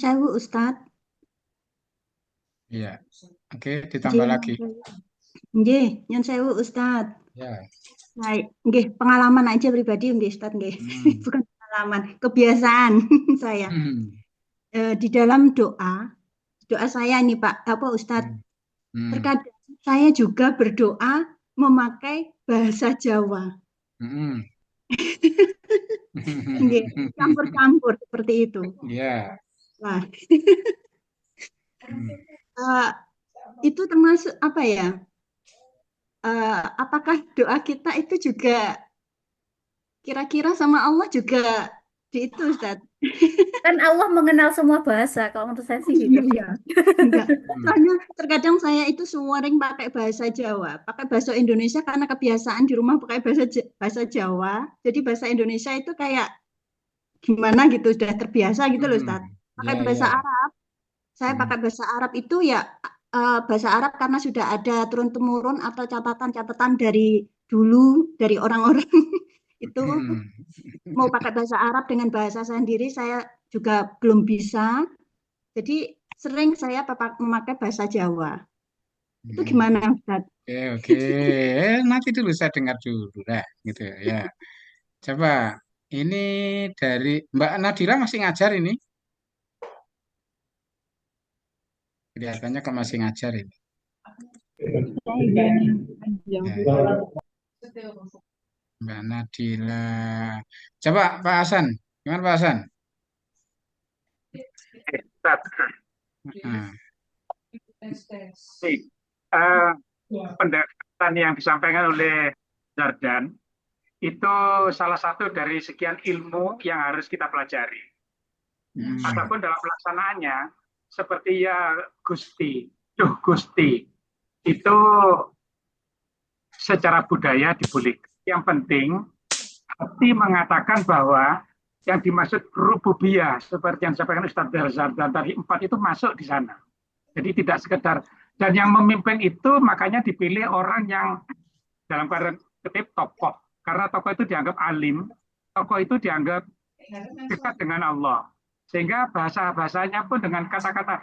sewu Ustadz. Iya. Oke, ditambah Nggih, nyun lagi. sewu. Nggih, nyun sewu Ustadz. Ya. Baik, nggih, pengalaman aja pribadi nggih Ustadz nggih. Hmm. Bukan pengalaman, kebiasaan saya. Hmm. Di dalam doa saya nih Pak, apa Ustadz, Hmm. Hmm. terkadang saya juga berdoa memakai bahasa Jawa. Hmm. Nggih, campur-campur seperti itu. Ya. Nah, Hmm. eh, itu termasuk apa ya? Apakah doa kita itu juga kira-kira sama Allah juga di itu Ustaz? Kan Allah mengenal semua bahasa, kalau menurut saya sih Oh gitu. iya, enggak. Hmm. Soalnya terkadang saya itu sering pakai bahasa Jawa, pakai bahasa Indonesia karena kebiasaan di rumah pakai bahasa Jawa. Jadi bahasa Indonesia itu kayak gimana gitu, sudah terbiasa gitu loh Ustaz. Hmm. Pakai Ya, bahasa ya. Arab, saya Hmm. pakai bahasa Arab itu ya bahasa Arab karena sudah ada turun-temurun atau catatan-catatan dari dulu dari orang-orang itu Hmm. mau pakai bahasa Arab dengan bahasa saya sendiri saya juga belum bisa. Jadi sering saya memakai bahasa Jawa. Itu Hmm. gimana Ustaz? Oke, oke. Nanti dulu saya dengar dulu lah, gitu ya. Coba, ini dari Mbak Nadira masih ngajar ini? Kelihatannya kok masih ngajar ini. Ya, Mbak Nadira. Coba Pak Hasan, gimana Pak Hasan? Ustaz, Nah, nih, eh, pendekatan yang disampaikan oleh Zardan itu salah satu dari sekian ilmu yang harus kita pelajari. hmm, Adapun dalam pelaksanaannya, seperti ya Gusti, Duh Gusti, itu secara budaya dibolehkan. Yang penting, hati mengatakan bahwa yang dimaksud rububiyah, seperti yang disampaikan Ustaz Zardan tadi, empat itu masuk di sana. Jadi tidak sekedar, dan yang memimpin itu makanya dipilih orang yang dalam keadaan kutip tokoh. Karena tokoh itu dianggap alim, tokoh itu dianggap dekat dengan Allah. Sehingga bahasa-bahasanya pun dengan kata-kata.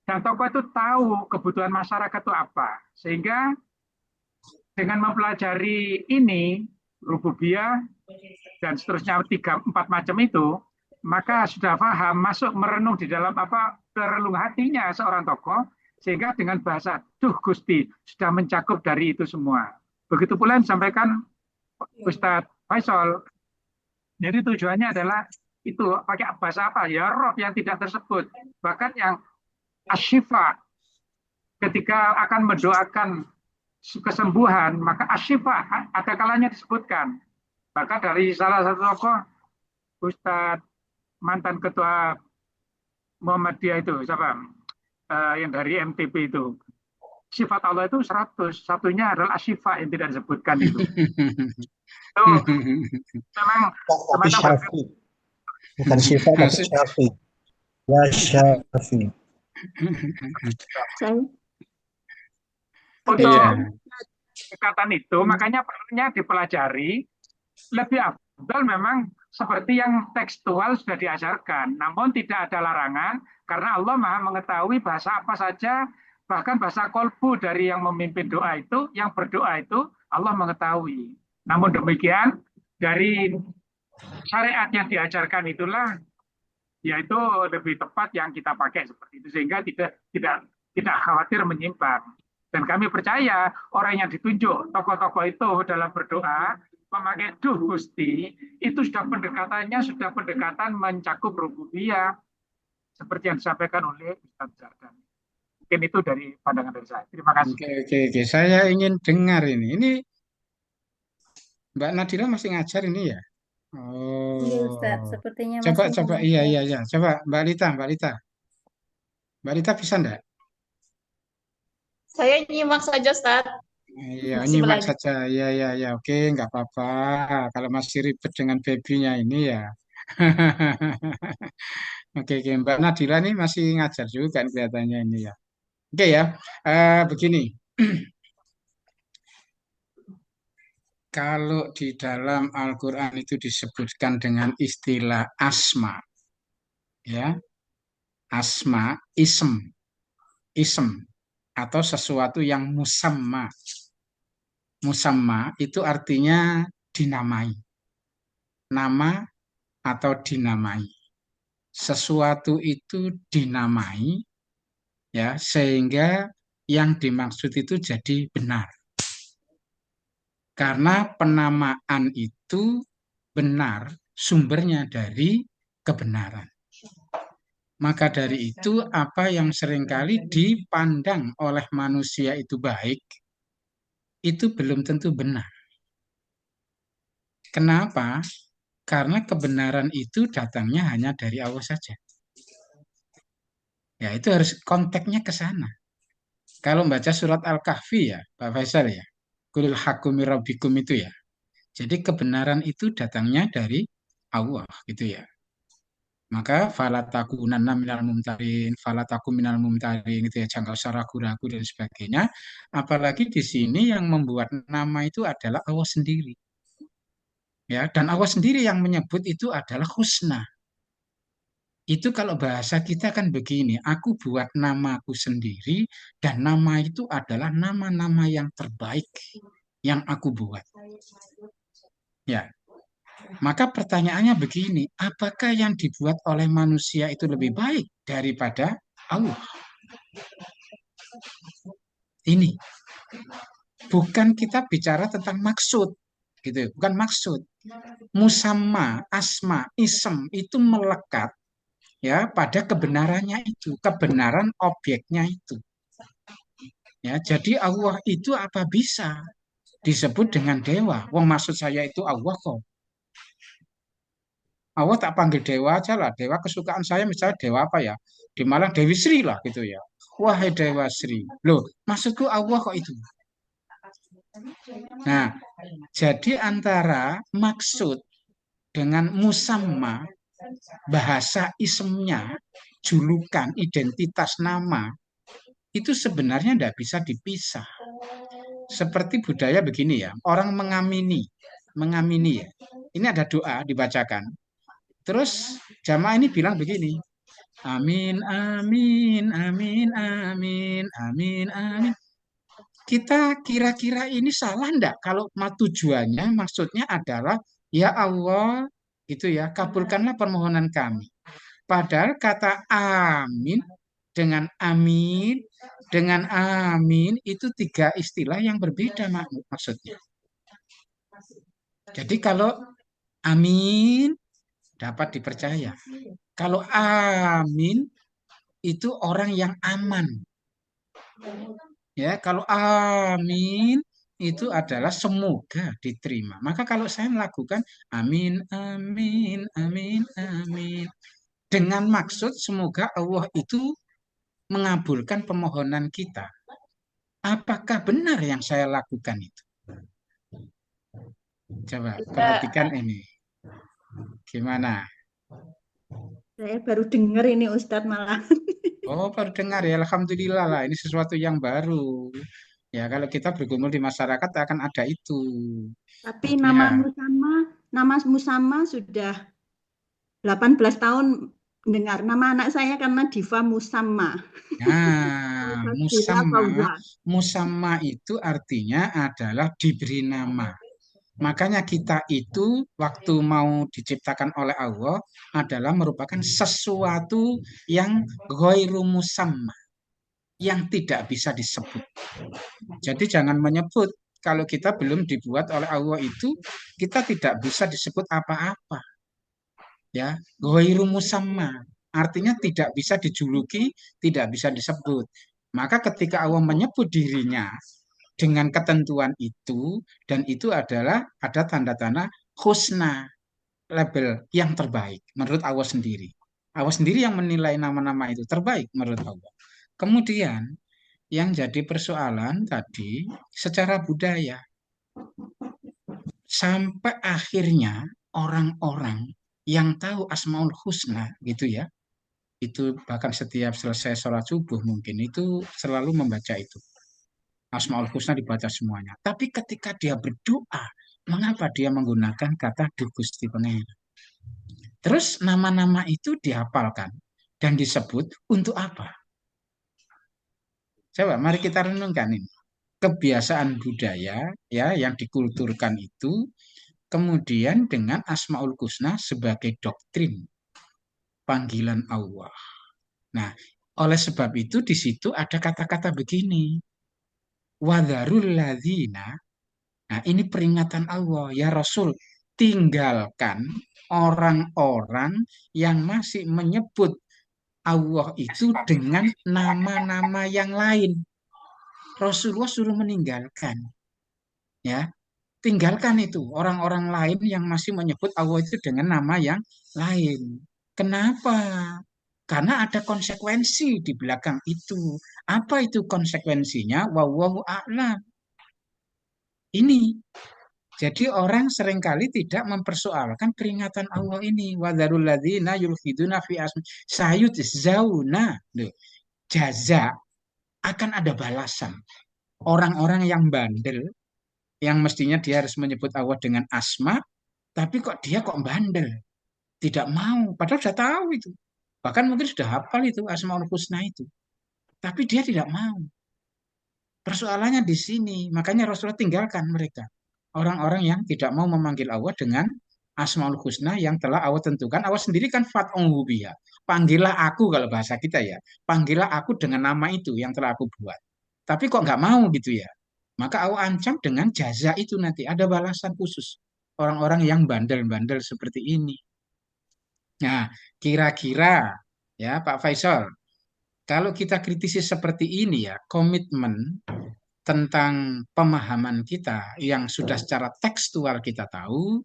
Dan tokoh itu tahu kebutuhan masyarakat itu apa. Sehingga dengan mempelajari ini, rububiyah, dan seterusnya tiga empat macam itu, maka sudah paham masuk merenung di dalam apa relung hatinya seorang tokoh sehingga dengan bahasa duh Gusti sudah mencakup dari itu semua. Begitu pula yang disampaikan Ustadz Faisal. Jadi tujuannya adalah itu pakai bahasa apa ya roh yang tidak tersebut bahkan yang asyifa ketika akan mendoakan kesembuhan maka asyifa ada kalanya disebutkan bahkan dari salah satu tokoh Ustadz mantan ketua Muhammadiyah itu siapa yang dari MTP itu sifat Allah itu 100 satunya adalah asyifa yang tidak disebutkan itu memang Tapi semacam Syafi, bukan Syifa tapi Asik. Syafi. Ya Syafi. Saya ada untuk Iya. ikatan itu makanya perlunya dipelajari lebih afdal memang seperti yang tekstual sudah diajarkan namun tidak ada larangan karena Allah Maha mengetahui bahasa apa saja bahkan bahasa kolbu dari yang memimpin doa itu yang berdoa itu Allah mengetahui namun demikian dari syariat yang diajarkan itulah yaitu lebih tepat yang kita pakai seperti itu sehingga tidak khawatir menyimpang dan kami percaya orang yang ditunjuk tokoh-tokoh itu dalam berdoa memakai duh Gusti itu sudah pendekatannya sudah pendekatan mencakup rububiyah seperti yang disampaikan oleh Ustaz Zardan. Mungkin itu dari pandangan dari saya. Terima kasih. Oke, oke, oke. Saya ingin dengar ini. Ini Mbak Nadira masih ngajar ini ya? Iya Ustaz, Oh, sepertinya coba, masih coba. Iya, mengajar. iya, iya. Coba Mbak Lita, Mbak Lita. Mbak Lita bisa enggak? Saya nyimak saja, Ustaz. Iya, Masih nyimak belajar. saja. Iya, iya, iya. Oke, nggak apa-apa. Kalau masih ribet dengan babynya ini ya. Oke, oke. Mbak Nadira ini masih ngajar juga kan kelihatannya ini ya. Oke ya, begini. Kalau di dalam Al-Quran itu disebutkan dengan istilah asma, ya. asma, ism atau sesuatu yang musamma. Musamma itu artinya dinamai, nama atau dinamai. Sesuatu itu dinamai ya sehingga yang dimaksud itu jadi benar. Karena penamaan itu benar sumbernya dari kebenaran. Maka dari itu apa yang seringkali dipandang oleh manusia itu baik, itu belum tentu benar. Kenapa? Karena kebenaran itu datangnya hanya dari Allah saja. Ya, itu harus konteksnya ke sana. Kalau membaca surat Al-Kahfi ya, Pak Faisal ya, Qulil haqqu mir rabbikum itu ya. Jadi kebenaran itu datangnya dari Allah gitu ya. Maka falatakunanna minal mumtarin, falataku minal mumtarin gitu ya, jangan usah ragu-ragu dan sebagainya. Apalagi di sini yang membuat nama itu adalah Allah sendiri. Ya, dan Allah sendiri yang menyebut itu adalah husna. Itu kalau bahasa kita kan begini, aku buat namaku sendiri dan nama itu adalah nama-nama yang terbaik yang aku buat. Ya, maka pertanyaannya begini, apakah yang dibuat oleh manusia itu lebih baik daripada Allah? Ini bukan kita bicara tentang maksud, gitu, bukan maksud. Musamma, asma, ism itu melekat ya pada kebenarannya itu, kebenaran objeknya itu. Ya, jadi Allah itu apa bisa disebut dengan dewa? Wong maksud saya itu Allah kok. Allah tak panggil dewa aja lah. Dewa kesukaan saya misalnya dewa apa ya? Di Malang Dewi Sri lah gitu ya. Wahai Dewa Sri. Loh, maksudku Allah kok itu. Nah, jadi antara maksud dengan musamma, bahasa ismnya, julukan, identitas nama, itu sebenarnya tidak bisa dipisah. Seperti budaya begini ya, orang mengamini ya. Ini ada doa dibacakan. Terus jamaah ini bilang begini, amin, amin, amin, amin, amin, amin. Kita kira-kira ini salah enggak kalau tujuannya maksudnya adalah ya Allah gitu ya, kabulkanlah permohonan kami. Padahal kata amin dengan amin itu tiga istilah yang berbeda maksudnya. Jadi kalau amin dapat dipercaya. Kalau amin itu orang yang aman. Ya, kalau amin itu adalah semoga diterima. Maka kalau saya melakukan amin, amin, amin, amin. Dengan maksud semoga Allah itu mengabulkan permohonan kita. Apakah benar yang saya lakukan itu? Coba perhatikan ini. Gimana? Saya baru dengar ini Ustadz malah. Oh, baru dengar ya. Alhamdulillah lah. Ini sesuatu yang baru. Ya, kalau kita bergumul di masyarakat akan ada itu. Tapi Ya. nama Musama sudah 18 tahun mendengar. Nama anak saya karena Diva Musamma. Nah, Fadila Fauza. musamma itu artinya adalah diberi nama. Makanya kita itu waktu mau diciptakan oleh Allah adalah merupakan sesuatu yang ghairu musamma, yang tidak bisa disebut. Jadi jangan menyebut kalau kita belum dibuat oleh Allah itu kita tidak bisa disebut apa-apa. Ya, ghairu musamma artinya tidak bisa dijuluki, tidak bisa disebut. Maka ketika Allah menyebut dirinya dengan ketentuan itu dan itu adalah ada tanda-tanda husna, label yang terbaik menurut Allah sendiri. Allah sendiri yang menilai nama-nama itu terbaik menurut Allah. Kemudian yang jadi persoalan tadi secara budaya sampai akhirnya orang-orang yang tahu Asmaul Husna gitu ya, itu bahkan setiap selesai sholat subuh mungkin itu selalu membaca itu. Asmaul Husna dibaca semuanya. Tapi ketika dia berdoa, mengapa dia menggunakan kata Du Gusti Pengeran? Terus nama-nama itu dihafalkan. dan disebut untuk apa? Coba mari kita renungkan ini. Kebiasaan budaya ya yang dikulturkan itu kemudian dengan Asmaul Husna sebagai doktrin panggilan Allah. Nah, oleh sebab itu di situ ada kata-kata begini. Wadharul ladzina. Nah, ini peringatan Allah ya Rasul, tinggalkan orang-orang yang masih menyebut Allah itu dengan nama-nama yang lain. Rasulullah suruh meninggalkan, ya, tinggalkan itu orang-orang lain yang masih menyebut Allah itu dengan nama yang lain. Kenapa? Karena ada konsekuensi di belakang itu. Apa itu konsekuensinya? Wallahu a'lam. Ini. Jadi orang seringkali tidak mempersoalkan peringatan Allah ini. Wadharul ladzina yulhiduna fi asmi sayujzauna. Loh, jaza akan ada balasan. Orang-orang yang bandel, yang mestinya dia harus menyebut Allah dengan asma, tapi kok dia kok bandel, tidak mau, padahal sudah tahu itu. Bahkan mungkin sudah hafal itu Asmaul Husna itu, tapi dia tidak mau. Persoalannya di sini, makanya Rasulullah tinggalkan mereka. Orang-orang yang tidak mau memanggil Allah dengan Asmaul Husna yang telah Allah tentukan. Allah sendiri kan fat'uhu biha. Panggillah aku kalau bahasa kita ya. Panggillah aku dengan nama itu yang telah aku buat. Tapi kok nggak mau gitu ya. Maka Allah ancam dengan jaza itu nanti. Ada balasan khusus. Orang-orang yang bandel-bandel seperti ini. Nah, kira-kira ya Pak Faisal, kalau kita kritisi seperti ini ya, komitmen tentang pemahaman kita yang sudah secara tekstual kita tahu.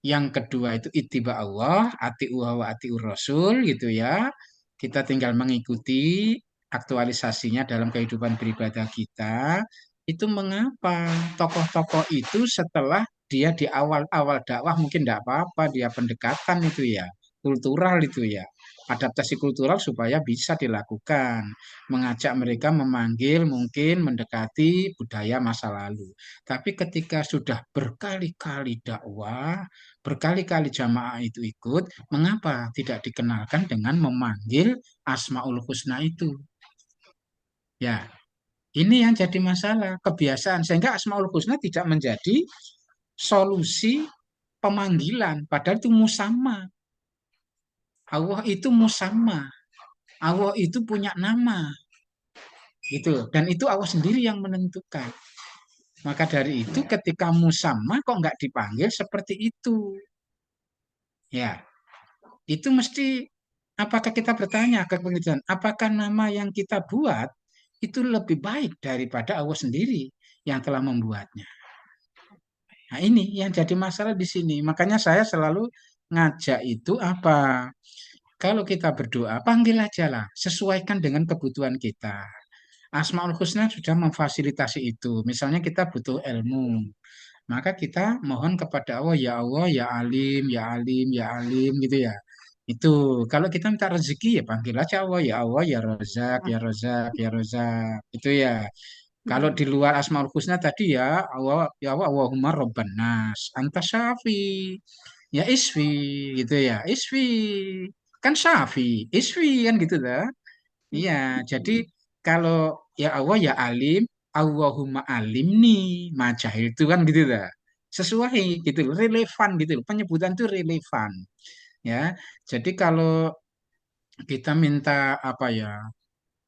Yang kedua itu ittiba Allah, ati'uha wa ati'ur rasul gitu ya. Kita tinggal mengikuti aktualisasinya dalam kehidupan beribadah kita. Itu mengapa tokoh-tokoh itu setelah dia di awal-awal dakwah mungkin tidak apa-apa, dia pendekatan itu ya, kultural itu ya. Adaptasi kultural supaya bisa dilakukan, mengajak mereka memanggil mungkin mendekati budaya masa lalu. Tapi ketika sudah berkali-kali dakwah, berkali-kali jamaah itu ikut, mengapa tidak dikenalkan dengan memanggil Asmaul Husna itu? Ya, ini yang jadi masalah, kebiasaan. Sehingga Asmaul Husna tidak menjadi solusi pemanggilan, padahal itu musamma. Allah itu musamma. Allah itu punya nama. Gitu. Dan itu Allah sendiri yang menentukan. Maka dari itu ketika musamma kok nggak dipanggil seperti itu? Ya, itu mesti apakah kita bertanya ke penelitian, apakah nama yang kita buat itu lebih baik daripada Allah sendiri yang telah membuatnya? Nah, ini yang jadi masalah di sini. Makanya saya selalu ngajak itu apa? Kalau kita berdoa, panggil aja lah, sesuaikan dengan kebutuhan kita. Asmaul Husna sudah memfasilitasi itu. Misalnya kita butuh ilmu, maka kita mohon kepada Allah, ya Alim, ya Alim, ya Alim gitu ya. Itu kalau kita minta rezeki ya panggil aja Allah, ya Rozak, ya Rozak, ya Rozak. Itu ya. Kalau di luar Asmaul Husna tadi ya Allah, Allahumma Robban Nas, Anta Syafi, ya Isfi gitu ya. Isfi kan Syafi, Isfi kan gitu dah. Iya, jadi kalau ya Allah ya Alim, Allahumma alimni majahil itu kan gitu dah. Sesuai gitu loh, relevan gitu loh. Penyebutan itu relevan ya. Jadi kalau kita minta apa ya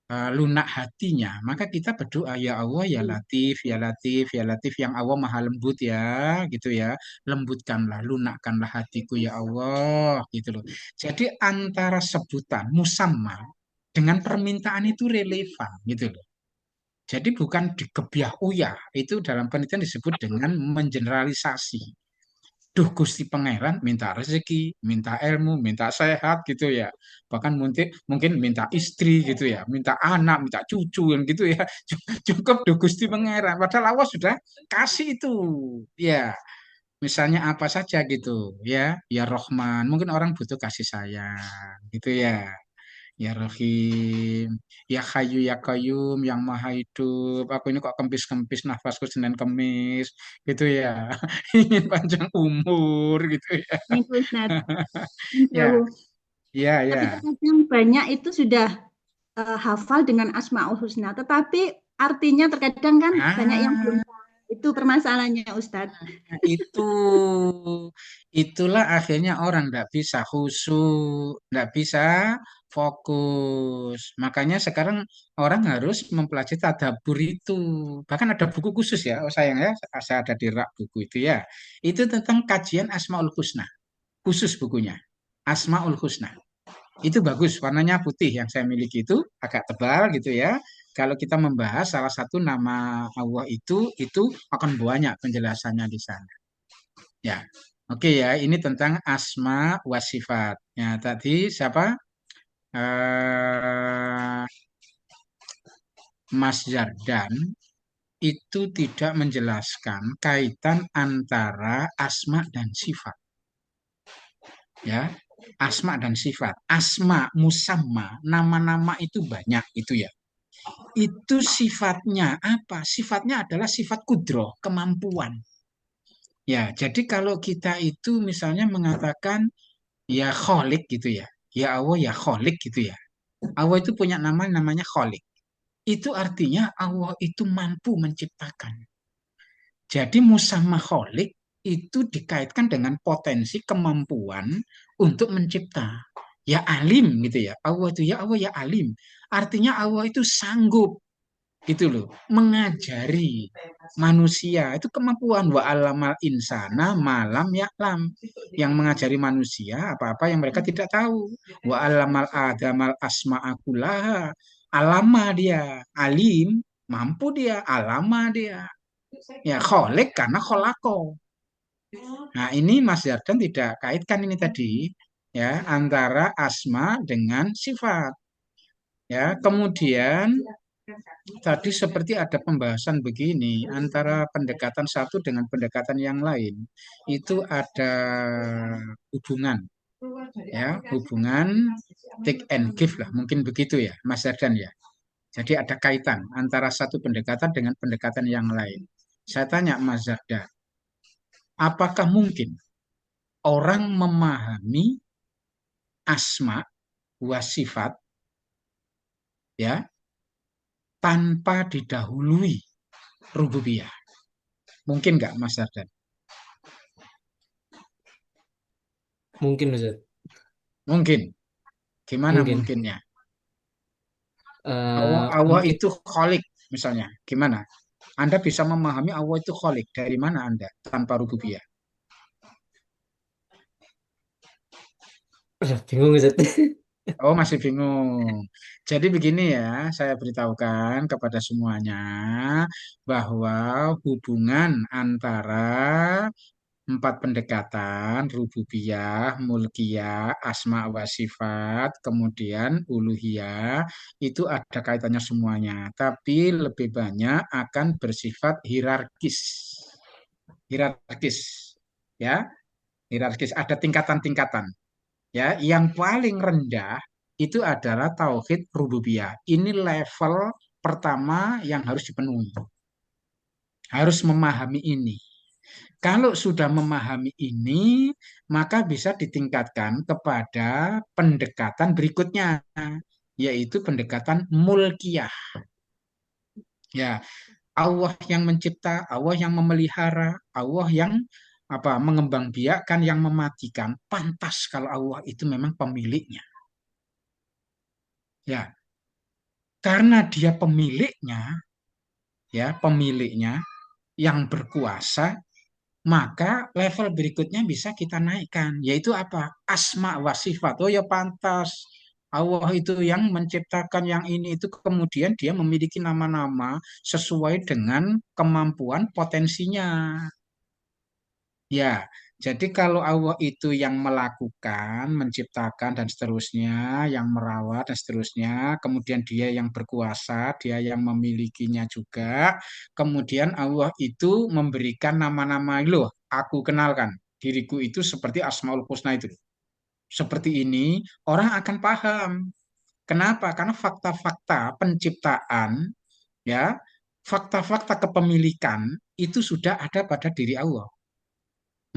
lunak hatinya, maka kita berdoa ya Allah ya Latif, ya Latif, ya Latif yang Allah maha lembut ya, gitu ya. Lembutkanlah, lunakkanlah hatiku ya Allah, gitu loh. Jadi antara sebutan musamma dengan permintaan itu relevan, gitu loh. Jadi bukan digebyah uyah, itu dalam penelitian disebut dengan mengeneralisasi. Duh Gusti Pangeran minta rezeki, minta ilmu, minta sehat gitu ya. Bahkan mungkin minta istri gitu ya, minta anak, minta cucu yang gitu ya. Cukup duh Gusti Pangeran. Padahal Allah sudah kasih itu. Ya, misalnya apa saja gitu ya. Ya Rohman, mungkin orang butuh kasih sayang gitu ya. Ya Rahim, ya Hayyu ya Qayyum, yang Maha Hidup. Aku ini kok kempis-kempis nafasku Senin Kemis, gitu ya. Ingin panjang umur, gitu ya. Ini Gus Nat, Ya, jauh. Ya, Tapi ya. terkadang banyak itu sudah hafal dengan Asmaul Husna, tetapi artinya terkadang kan banyak yang belum Ah, tahu. Itu permasalahannya Ustadz. itu itulah akhirnya orang tidak bisa khusyuk, tidak bisa fokus. Makanya sekarang orang harus mempelajari tadabbur itu. Bahkan ada buku khusus ya, oh sayang ya, saya ada di rak buku itu ya. Itu tentang kajian Asmaul Husna, khusus bukunya. Asmaul Husna. Itu bagus, warnanya putih yang saya miliki itu agak tebal gitu ya. Kalau kita membahas salah satu nama Allah itu akan banyak penjelasannya di sana. Ya, oke ya, ini tentang asma wa sifat. Ya, tadi siapa? Eh, Mas Zardan itu tidak menjelaskan kaitan antara asma dan sifat. Ya, asma dan sifat. Asma, musamma, nama-nama itu banyak itu ya. Itu sifatnya apa? Sifatnya adalah sifat kudroh, kemampuan. Ya, jadi kalau kita itu misalnya mengatakan ya kholik gitu ya. Ya Allah ya kholik gitu ya. Allah itu punya nama namanya kholik. Itu artinya Allah itu mampu menciptakan. Jadi musamma kholik itu dikaitkan dengan potensi kemampuan untuk mencipta. Ya alim gitu ya. Allah itu ya Allah ya alim. Artinya Allah itu sanggup gitu loh, mengajari manusia itu kemampuan wa alamal insana malam ya'lam, yang mengajari manusia apa-apa yang mereka tidak tahu. Wa alamal adamal asma'akulah, alama dia alim, mampu dia, alama dia ya kholek karena kholako. Nah ini Mas Yardan tidak kaitkan ini tadi ya antara asma dengan sifat ya. Kemudian tadi seperti ada pembahasan begini antara pendekatan satu dengan pendekatan yang lain. Itu ada hubungan ya, hubungan take and give lah, mungkin begitu ya, Mas Ardan ya. Jadi ada kaitan antara satu pendekatan dengan pendekatan yang lain. Saya tanya Mas Ardan, apakah mungkin orang memahami asma wa sifat ya tanpa didahului rububiyah? Mungkin nggak Mas Ardan? Mungkin Ustaz. Mungkin. Gimana Mungkin. mungkinnya? Allah Mungkin itu kholik misalnya. Gimana? Anda bisa memahami Allah itu kholik. Dari mana Anda tanpa rububiyah? bingung Ustaz. Oh, masih bingung. Jadi begini ya, saya beritahukan kepada semuanya bahwa hubungan antara empat pendekatan, rububiyah, mulkiyah, asma wa sifat, kemudian uluhiyah, itu ada kaitannya semuanya. Tapi lebih banyak akan bersifat hierarkis. Hierarkis, ya, hierarkis. Ada tingkatan-tingkatan. Ya, yang paling rendah itu adalah tauhid rububiyah. Ini level pertama yang harus dipenuhi. Harus memahami ini. Kalau sudah memahami ini, maka bisa ditingkatkan kepada pendekatan berikutnya, yaitu pendekatan mulkiyah. Ya, Allah yang mencipta, Allah yang memelihara, Allah yang mengembangbiakkan, yang mematikan. Pantas kalau Allah itu memang pemiliknya. Ya, karena dia pemiliknya, ya, pemiliknya yang berkuasa, maka level berikutnya bisa kita naikkan, yaitu apa? Asma wa sifat. Oh ya pantas. Allah itu yang menciptakan yang ini itu kemudian dia memiliki nama-nama sesuai dengan kemampuan potensinya. Ya, jadi kalau Allah itu yang melakukan, menciptakan dan seterusnya, yang merawat dan seterusnya, kemudian dia yang berkuasa, dia yang memilikinya juga, kemudian Allah itu memberikan nama-nama, loh, aku kenalkan diriku itu seperti Asmaul Husna itu. Seperti ini, orang akan paham. Kenapa? Karena fakta-fakta penciptaan, ya, fakta-fakta kepemilikan itu sudah ada pada diri Allah.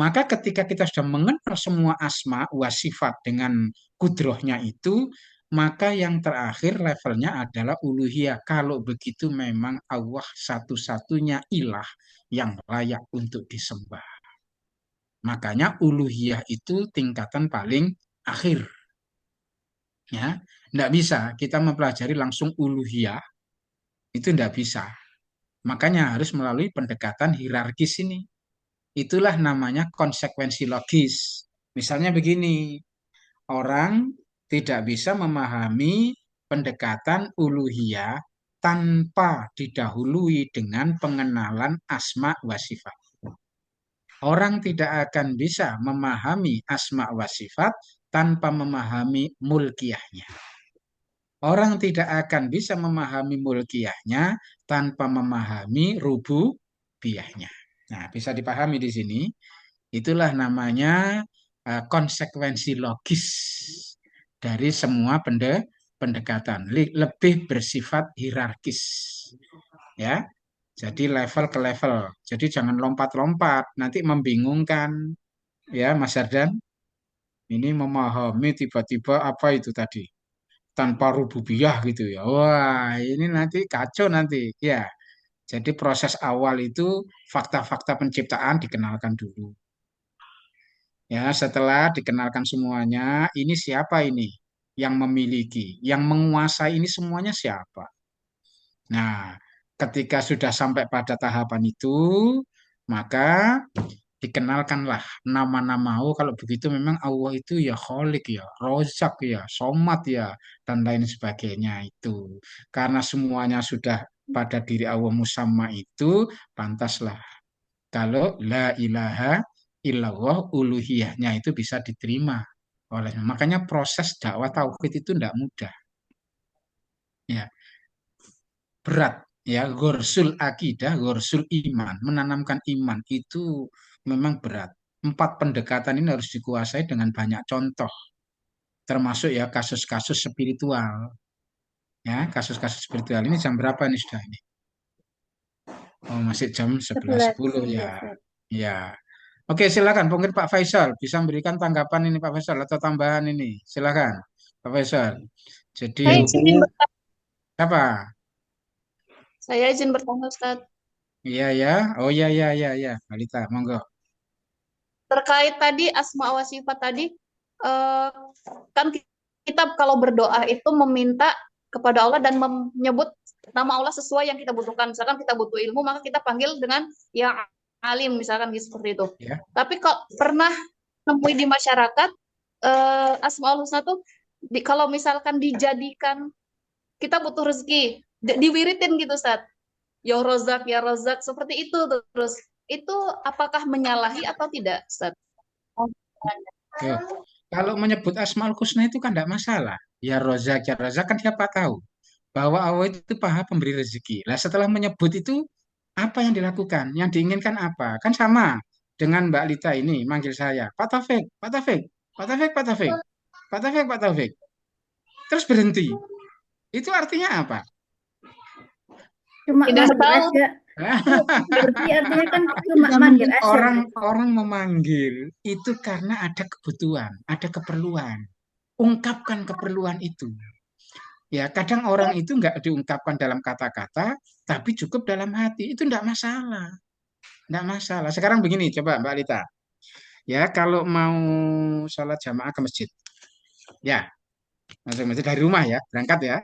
Maka ketika kita sudah mengenal semua asma wa sifat dengan kudrohnya itu, maka yang terakhir levelnya adalah uluhiyah. Kalau begitu memang Allah satu-satunya ilah yang layak untuk disembah. Makanya uluhiyah itu tingkatan paling akhir. Ya, tidak bisa kita mempelajari langsung uluhiyah, itu tidak bisa. Makanya harus melalui pendekatan hierarkis ini. Itulah namanya konsekuensi logis. Misalnya begini, orang tidak bisa memahami pendekatan uluhiyah tanpa didahului dengan pengenalan asma wa sifat. Orang tidak akan bisa memahami asma wa sifat tanpa memahami mulkiyahnya. Orang tidak akan bisa memahami mulkiyahnya tanpa memahami rububiyahnya. Nah, bisa dipahami di sini. Itulah namanya konsekuensi logis dari semua pendekatan. Lebih bersifat hierarkis. Ya. Jadi level ke level. Jadi jangan lompat-lompat, nanti membingungkan. Ya, Mas Ardan. Ini memahami tiba-tiba apa itu tadi? Tanpa rububiyah gitu ya. Wah, ini nanti kacau nanti. Ya. Jadi proses awal itu fakta-fakta penciptaan dikenalkan dulu. Ya, setelah dikenalkan semuanya, ini siapa ini yang memiliki, yang menguasai ini semuanya siapa? Nah, ketika sudah sampai pada tahapan itu, maka dikenalkanlah nama-nama Allah. Kalau begitu memang Allah itu ya Kholik ya, Rozak ya, Somad ya, dan lain sebagainya itu. Karena semuanya sudah pada diri Allah musamma itu, pantaslah kalau la ilaha illallah uluhiyahnya itu bisa diterima oleh. Makanya proses dakwah tauhid itu tidak mudah. Ya, berat ya, gorsul akidah, gorsul iman, menanamkan iman itu memang berat. 4 pendekatan ini harus dikuasai dengan banyak contoh, termasuk ya kasus-kasus spiritual. Ya, kasus-kasus spiritual ini jam berapa nih sudah ini? Oh, masih jam 11 11.10 ya, ya. Ustaz. Ya. Oke, silakan mungkin Pak Faisal bisa memberikan tanggapan ini Pak Faisal atau tambahan ini. Silakan Pak Faisal. Jadi Saya Dan izin, saya apa? saya izin bertanya, Ustaz. Iya ya. Oh iya iya iya iya, Balita, monggo. Terkait tadi asma wa sifat tadi, eh, kan kita kalau berdoa itu meminta kepada Allah dan menyebut nama Allah sesuai yang kita butuhkan. Misalkan kita butuh ilmu, maka kita panggil dengan yang alim, misalkan gitu seperti itu. Ya. Tapi kok pernah nemui di masyarakat Asmaul Husna tuh kalau misalkan dijadikan kita butuh rezeki, diwiritin gitu, Ustaz. Ya Rozak, seperti itu terus. Itu apakah menyalahi atau tidak, Ustaz? Oh, Yo. Kalau menyebut Asmaul Husna itu kan tidak masalah. Ya Rozak kan siapa tahu bahwa Allah itu Maha pemberi rezeki. Nah, setelah menyebut itu apa yang dilakukan? Yang diinginkan apa? Kan sama dengan Mbak Lita ini manggil saya, Pak Taufik, Pak Taufik, Pak Taufik, Pak Taufik, Pak Taufik, Pak Taufik. Terus berhenti. Itu artinya apa? Cuma tidak manggil tahu. aja. Berarti artinya kan cuma manggil aja. Orang memanggil itu karena ada kebutuhan, ada keperluan. Ungkapkan keperluan itu. Ya, kadang orang itu nggak diungkapkan dalam kata-kata, tapi cukup dalam hati. Itu enggak masalah. Enggak masalah. Sekarang begini, coba Mbak Lita. Ya, kalau mau sholat jamaah ke masjid. Ya, masuk masjid dari rumah ya, berangkat ya.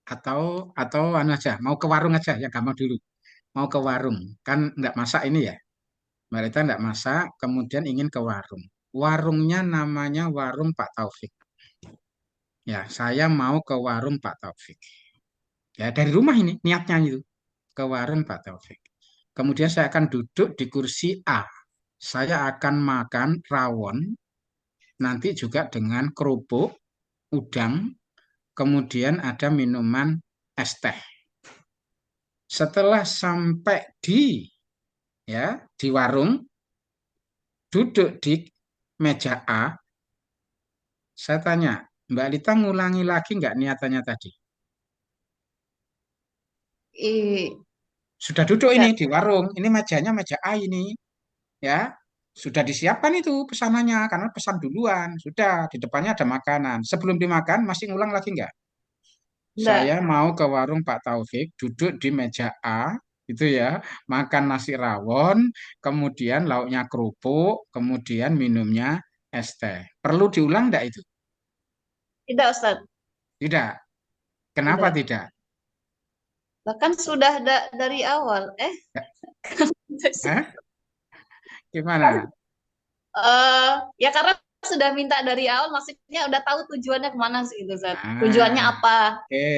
Atau anu aja, mau ke warung aja yang gampang dulu. Mau ke warung, kan enggak masak ini ya. Mbak Lita enggak masak, kemudian ingin ke warung. Warungnya namanya Warung Pak Taufik. Ya, saya mau ke warung Pak Taufik. Ya, dari rumah ini niatnya itu ke warung Pak Taufik. Kemudian saya akan duduk di kursi A. Saya akan makan rawon, nanti juga dengan kerupuk, udang, kemudian ada minuman es teh. Setelah sampai di warung, duduk di meja A, saya tanya, Mbak Lita ngulangi lagi nggak niatannya tadi? I, Sudah duduk ini Ustaz. di warung, ini mejanya meja A ini, ya. Sudah disiapkan itu pesanannya karena pesan duluan. Sudah di depannya ada makanan. Sebelum dimakan masih ngulang lagi nggak? Enggak. Saya mau ke warung Pak Taufik, duduk di meja A, gitu ya, makan nasi rawon, kemudian lauknya kerupuk, kemudian minumnya es teh. Perlu diulang enggak itu? Tidak, Ustadz. Tidak. Kenapa Tidak. tidak? Bahkan sudah dari awal. Hah? Gimana? Ya karena sudah minta dari awal, maksudnya udah tahu tujuannya kemana sih itu, Ustadz. Tujuannya Ah, apa? oke.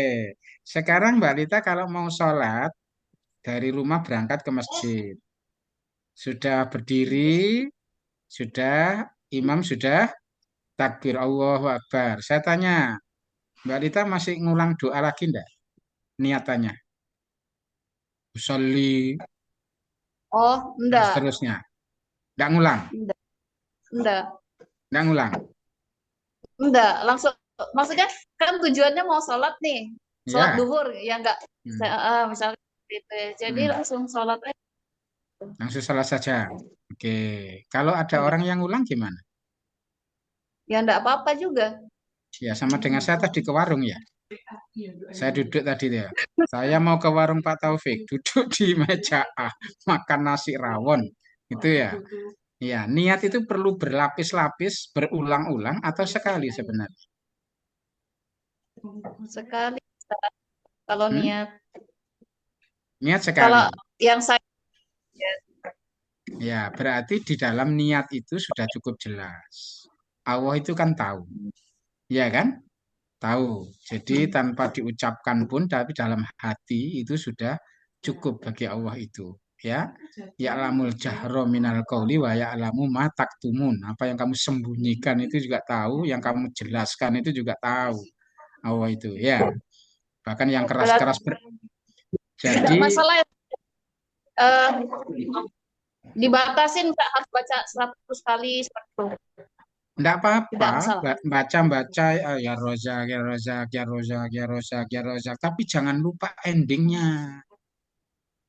Sekarang Mbak Lita kalau mau sholat dari rumah berangkat ke masjid, sudah berdiri, sudah imam sudah takbir Allahu Akbar. Saya tanya, Mbak Lita masih ngulang doa lagi enggak? Niatannya. Usolli Oh, dan enggak. seterusnya. Enggak ngulang. Enggak. Enggak. Enggak ngulang. Enggak. Langsung, maksudnya kan tujuannya mau sholat nih. Sholat Ya. duhur, ya enggak. Hmm. Misalnya gitu. Jadi Hmm. langsung sholat aja. Langsung salah saja. Oke. Kalau ada orang yang ngulang gimana? Ya enggak apa-apa juga. Ya sama dengan saya tadi ke warung ya. Saya duduk tadi ya. Saya mau ke warung Pak Taufik, duduk di meja A, makan nasi rawon. Itu ya. Ya, niat itu perlu berlapis-lapis, berulang-ulang atau sekali sebenarnya. Sekali. Kalau Hmm? niat. Niat Kalau sekali. yang saya, Ya, berarti di dalam niat itu sudah cukup jelas. Allah itu kan tahu. Ya kan? Tahu. Jadi tanpa diucapkan pun, tapi dalam hati itu sudah cukup bagi Allah itu. Ya, ya'lamul jahro minal qauli wa ya'lamu ma taktumun. Apa yang kamu sembunyikan itu juga tahu, yang kamu jelaskan itu juga tahu. Allah itu, ya. Bahkan yang keras-keras tidak jadi masalah ya. Dibatasin nggak harus baca 100 kali seperti itu. enggak apa-apa, Tidak masalah. baca-baca ya rozak, ya rozak, ya rozak, ya rozak, ya rozak. Tapi jangan lupa endingnya.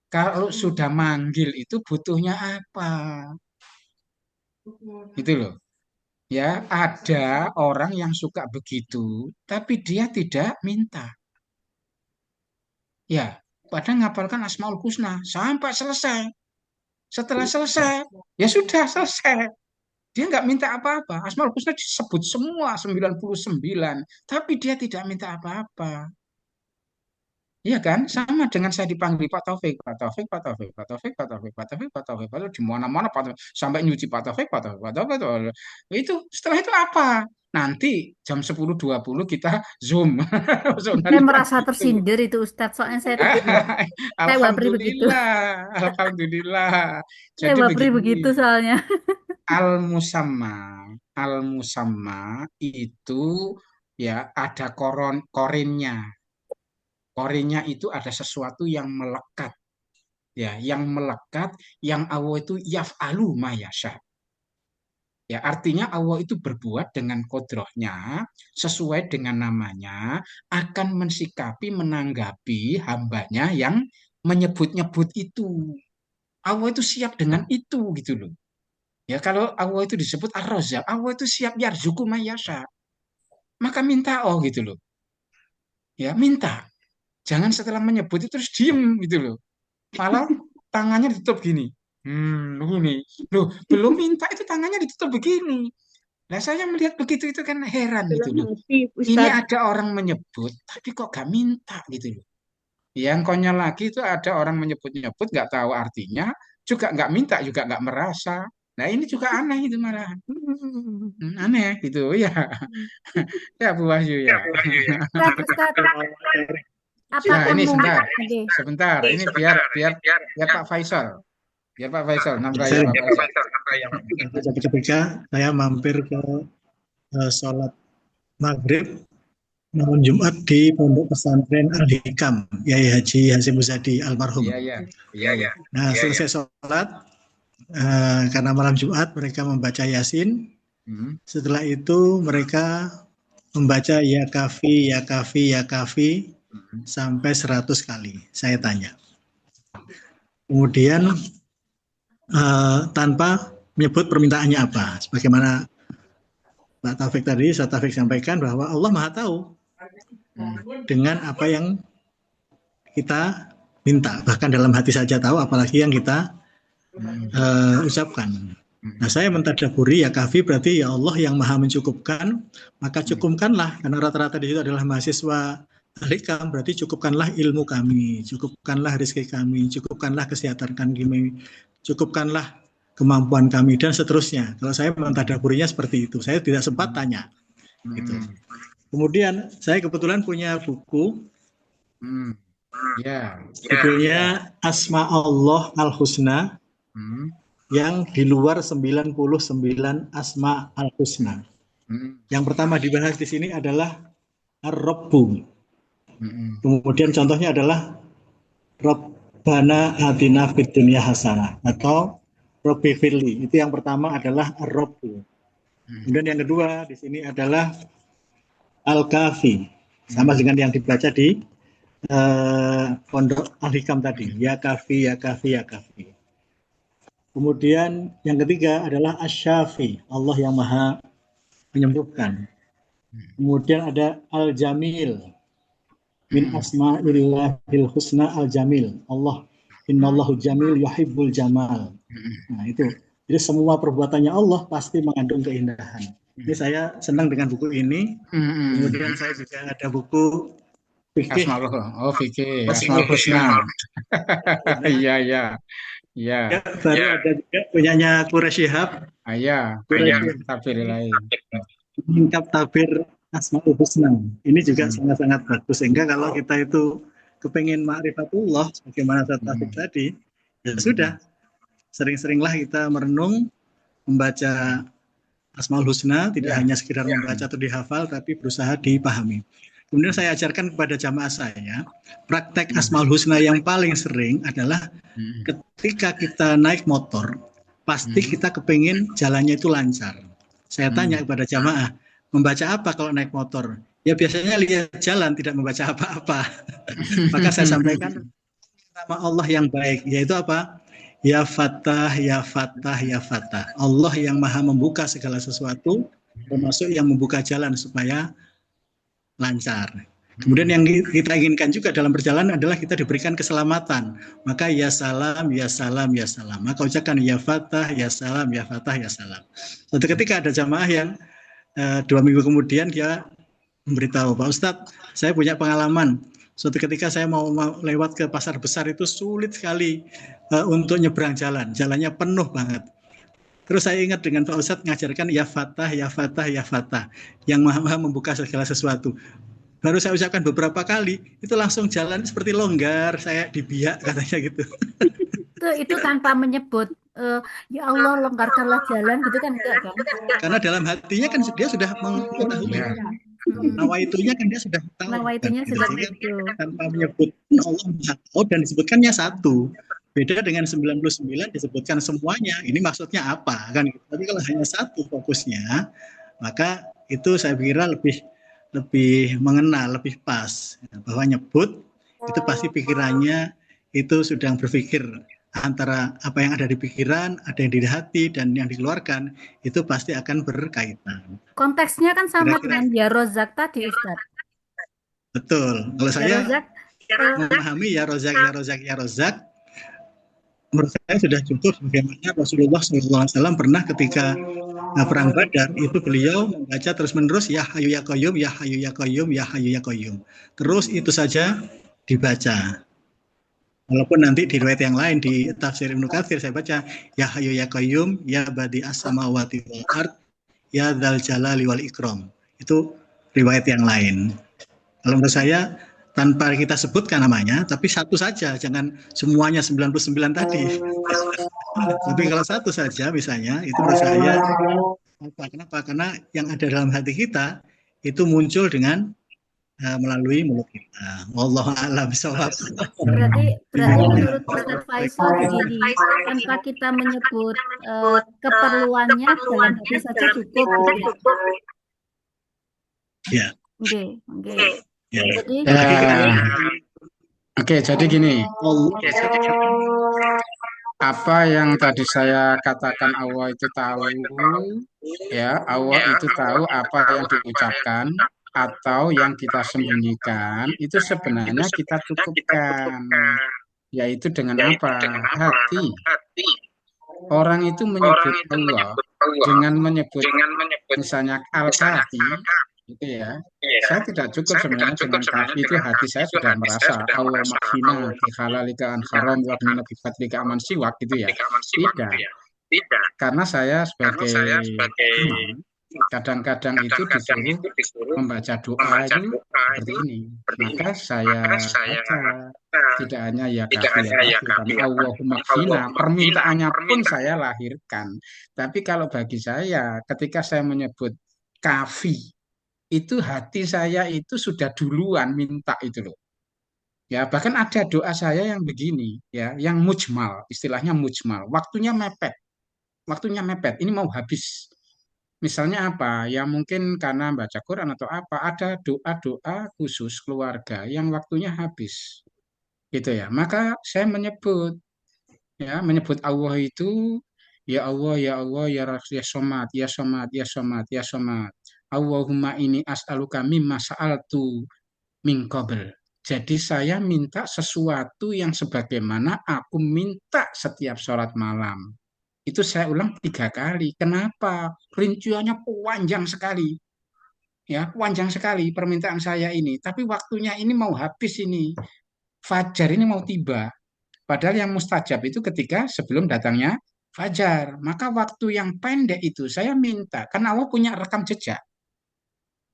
Kalau sudah manggil itu butuhnya apa? Itu loh. Ya, ada orang yang suka begitu, tapi dia tidak minta. Ya, padahal ngapalkan Asmaul Husna sampai selesai. Setelah selesai, ya sudah selesai. Dia nggak minta apa-apa. Asmaul Husna disebut semua 99, tapi dia tidak minta apa-apa. Iya kan? Sama dengan saya dipanggil Pak Taufik, Pak Taufik, Pak Taufik, Pak Taufik, Pak Taufik, Pak Taufik, Pak Taufik, Pak Taufik, di mana-mana Pak Taufik, sampai nyuci Pak Taufik, Pak Taufik, Pak Taufik, Pak Taufik. Itu setelah itu apa? Nanti jam 10.20 kita Zoom. Saya merasa tersindir itu Ustadz, soalnya saya wapri begitu. Alhamdulillah, alhamdulillah. Saya Jadi wapri begini, begitu soalnya. al-musamma itu ya ada korinnya. Korinnya itu ada sesuatu yang melekat, ya, yang melekat, yang Allah itu yaf'alu ma yasha. Ya, artinya Allah itu berbuat dengan kodrohnya, sesuai dengan namanya, akan mensikapi, menanggapi hambanya yang menyebut-nyebut itu. Allah itu siap dengan itu, gitu loh. Ya, kalau Allah itu disebut Ar-Razzaq, Allah itu siap yarzuqu ma yasha. Maka minta, oh gitu loh. Ya, minta. Jangan setelah menyebut itu terus diem gitu loh. Malah tangannya ditutup gini. Begini. Loh, belum minta itu tangannya ditutup begini. Nah, saya melihat begitu itu kan heran gitu Dalam loh. hati, Ini Ustadz. ada orang menyebut, tapi kok gak minta gitu loh. Yang konyol lagi itu ada orang menyebut-nyebut, gak tahu artinya, juga gak minta, juga gak merasa. Nah, ini juga aneh itu malah. Aneh gitu, ya. Ya, Bu Wahyu ya. Ustadz, Nah, apakah ini mungkin sebentar. Ini biar Pak Faisal. Biar Pak Faisal nambah ya Saya Pak Faisal. ketika saya mampir ke sholat maghrib malam Jumat di Pondok Pesantren Al-Hikam, Yai Haji Hasyim Muzadi almarhum. Iya. Nah, selesai sholat, karena malam Jumat mereka membaca Yasin. Setelah itu mereka membaca Ya Kafi, Ya Kafi, Ya Kafi sampai 100 kali. Saya tanya. Kemudian tanpa menyebut permintaannya apa. Sebagaimana Pak Taufik tadi, saya Taufik sampaikan bahwa Allah Maha tahu dengan apa yang kita minta. Bahkan dalam hati saja tahu, apalagi yang kita ucapkan. Nah, saya mentadaburi ya kafi berarti ya Allah yang maha mencukupkan, maka cukupkanlah, karena rata-rata di situ adalah mahasiswa Al-Hikam, berarti cukupkanlah ilmu kami, cukupkanlah rezeki kami, cukupkanlah kesehatan kami, cukupkanlah kemampuan kami, dan seterusnya. Kalau saya mentadaburinya seperti itu, saya tidak sempat tanya. Gitu. Kemudian saya kebetulan punya buku, judulnya Asma Allah Al-Husna, yang di luar 99 Asma Al-Husna. Yang pertama dibahas di sini adalah Ar-Rabbu. Kemudian contohnya adalah Rabbana atina fid dunya hasanah atau Rabbi firli. Itu yang pertama adalah Ar-Rabbu. Kemudian yang kedua di sini adalah Al-Kafi. Sama dengan yang dibaca di Pondok Al-Hikam tadi. Ya Kafi, ya Kafi, ya Kafi. Kemudian yang ketiga adalah Asy-Syafi, Allah yang maha menyembuhkan. Kemudian ada Al-Jamil, min asma'illahil husna Al-Jamil, Allah, innallahu jamil yuhibbul jamal. Nah itu, jadi semua perbuatannya Allah pasti mengandung keindahan. Ini saya senang dengan buku ini. Kemudian saya juga ada buku fikih. Fikih Asmaul Husna. Iya. Ya, baru ada juga punyanya Quraisy Shihab. Tabir lain. Lengkap tabir Asmaul Husna. Ini juga sangat-sangat bagus. Sehingga kalau kita itu kepengen ma'rifatullah, sebagaimana Taufik tadi, ya sudah. Sering-seringlah kita merenung, membaca Asmaul Husna, tidak hanya sekedar membaca atau dihafal, tapi berusaha dipahami. Kemudian saya ajarkan kepada jamaah saya, praktek Asmaul Husna yang paling sering adalah ketika kita naik motor, pasti kita kepingin jalannya itu lancar. Saya tanya kepada jamaah, membaca apa kalau naik motor? Ya biasanya lihat jalan, tidak membaca apa-apa. Maka saya sampaikan nama Allah yang baik, yaitu apa? Ya Fattah, Ya Fattah, Ya Fattah. Allah yang maha membuka segala sesuatu, termasuk yang membuka jalan supaya lancar. Kemudian yang kita inginkan juga dalam perjalanan adalah kita diberikan keselamatan. Maka ya salam, ya salam, ya salam. Maka ucapkan ya Fattah, ya salam, ya Fattah, ya salam. Suatu ketika ada jamaah yang 2 minggu kemudian dia memberitahu, Pak Ustadz, saya punya pengalaman. Suatu ketika saya mau lewat ke pasar besar itu sulit sekali untuk nyebrang jalan. Jalannya penuh banget. Terus saya ingat dengan Pak Ustadz mengajarkan ya Fattah, ya Fattah, ya Fattah, yang maha membuka segala sesuatu. Baru saya ucapkan beberapa kali, itu langsung jalan seperti longgar, saya dibiak katanya gitu. Itu tanpa menyebut ya Allah longgarkanlah jalan gitu kan, enggak kan? Karena dalam hatinya kan dia sudah mengetahui. Nawaitunya kan dia sudah tahu. Nawaitunya sudah begitu. Tanpa menyebut Allah Maha tahu dan disebutkannya satu. Beda dengan 99 disebutkan semuanya. Ini maksudnya apa kan? Tapi kalau hanya satu fokusnya, maka itu saya kira lebih mengena, lebih pas. Bahwa nyebut itu pasti pikirannya itu sedang berpikir antara apa yang ada di pikiran, ada yang di hati, dan yang dikeluarkan itu pasti akan berkaitan. Konteksnya kan sama dengan ya Rozak tadi, Ustaz. Betul. Kalau saya memahami ya Rozak, ya Rozak, ya Rozak, menurut saya sudah cukup. Bagaimana Rasulullah SAW pernah ketika perang Badar itu beliau membaca terus-menerus ya Hayyu ya Qayyum, ya Hayyu ya Qayyum, ya Hayyu ya Qayyum. Terus itu saja dibaca. Walaupun nanti di riwayat yang lain di tafsir Ibnu Katsir saya baca ya Hayyu ya Qayyum, ya Badi'as samawati wal ard, ya Dzal Jalali wal Ikram. Itu riwayat yang lain. Kalau menurut saya tanpa kita sebutkan namanya, tapi satu saja, jangan semuanya 99 tadi. Tapi kalau satu saja misalnya, itu menurut saya, kenapa? Karena yang ada dalam hati kita, itu muncul dengan melalui mulut kita. Wallahu a'lam bishawab. Berarti menurut Ustaz Faisal begini, tanpa kita menyebut keperluannya dalam hati saja cukup. Ya. Oke. Ya. Jadi jadi gini. Apa yang tadi saya katakan Allah itu tahu, ya Allah itu tahu apa yang diucapkan atau yang kita sembunyikan, itu sebenarnya kita cukupkan, yaitu dengan apa? Hati. Orang itu menyebut Allah dengan menyebut misalnya Al-Kafi, gitu ya. Saya tidak cukup sebenarnya dengan kafi itu hati saya sudah merasa Allah makhina fi halalika an haram wa qina bi fadlika aman siwak gitu ya. Tidak. Karena saya sebagai imam kadang-kadang itu disuruh membaca doa itu seperti ini. Maka saya baca tidak hanya ya kafi karena Allahumma khina permintaannya pun saya lahirkan. Tapi kalau bagi saya ketika saya menyebut kafi itu hati saya itu sudah duluan minta itu loh. Ya, bahkan ada doa saya yang begini ya, yang mujmal, istilahnya mujmal. Waktunya mepet. Waktunya mepet. Ini mau habis. Misalnya apa? Ya mungkin karena baca Quran atau apa, ada doa-doa khusus keluarga yang waktunya habis. Gitu ya. Maka saya menyebut menyebut Allah itu ya Allah ya Allah ya ya Somad ya Somad ya Somad ya Somad. Allahumma ini as'aluka mimma sa'altu min qabl. Jadi saya minta sesuatu yang sebagaimana aku minta setiap sholat malam. Itu saya ulang 3 kali. Kenapa? Rinciannya panjang sekali. Ya, panjang sekali permintaan saya ini. Tapi waktunya ini mau habis ini. Fajar ini mau tiba. Padahal yang mustajab itu ketika sebelum datangnya fajar. Maka waktu yang pendek itu saya minta. Karena Allah punya rekam jejak.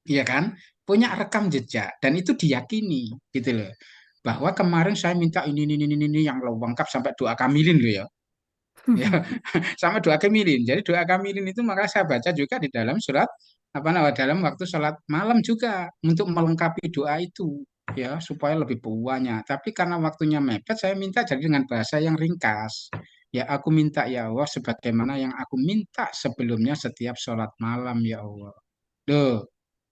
Iya kan? Punya rekam jejak. Dan itu diyakini. Gitu loh. Bahwa kemarin saya minta ini yang lengkap sampai doa kamilin loh ya. Ya, sama doa kamilin. Jadi doa kamilin itu maka saya baca juga di dalam surat apa namanya dalam waktu sholat malam juga untuk melengkapi doa itu ya supaya lebih banyak. Tapi karena waktunya mepet saya minta jadi dengan bahasa yang ringkas. Ya aku minta ya Allah sebagaimana yang aku minta sebelumnya setiap sholat malam ya Allah. Duh,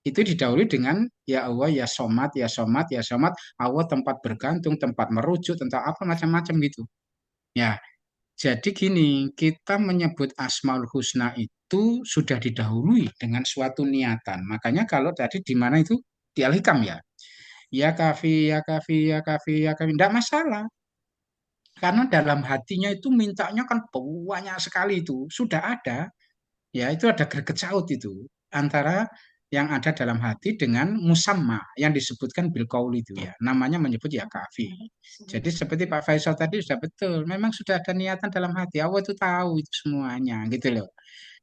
itu didahului dengan ya Allah ya somat ya somat ya somat Allah tempat bergantung tempat merujuk tentang apa macam-macam gitu. Ya, jadi gini, kita menyebut Asmaul Husna itu sudah didahului dengan suatu niatan. Makanya kalau tadi di mana itu di Al-Hikam ya. Ya kafi, ya kafi, ya kafi, ya kafi. Tidak masalah. Karena dalam hatinya itu mintanya kan banyak sekali itu. Sudah ada. Ya itu ada greget saut itu. Antara yang ada dalam hati dengan musamma yang disebutkan bil qaul itu ya. Namanya menyebut ya kafi. Jadi seperti Pak Faisal tadi sudah betul, memang sudah ada niatan dalam hati. Allah itu tahu itu semuanya gitu loh.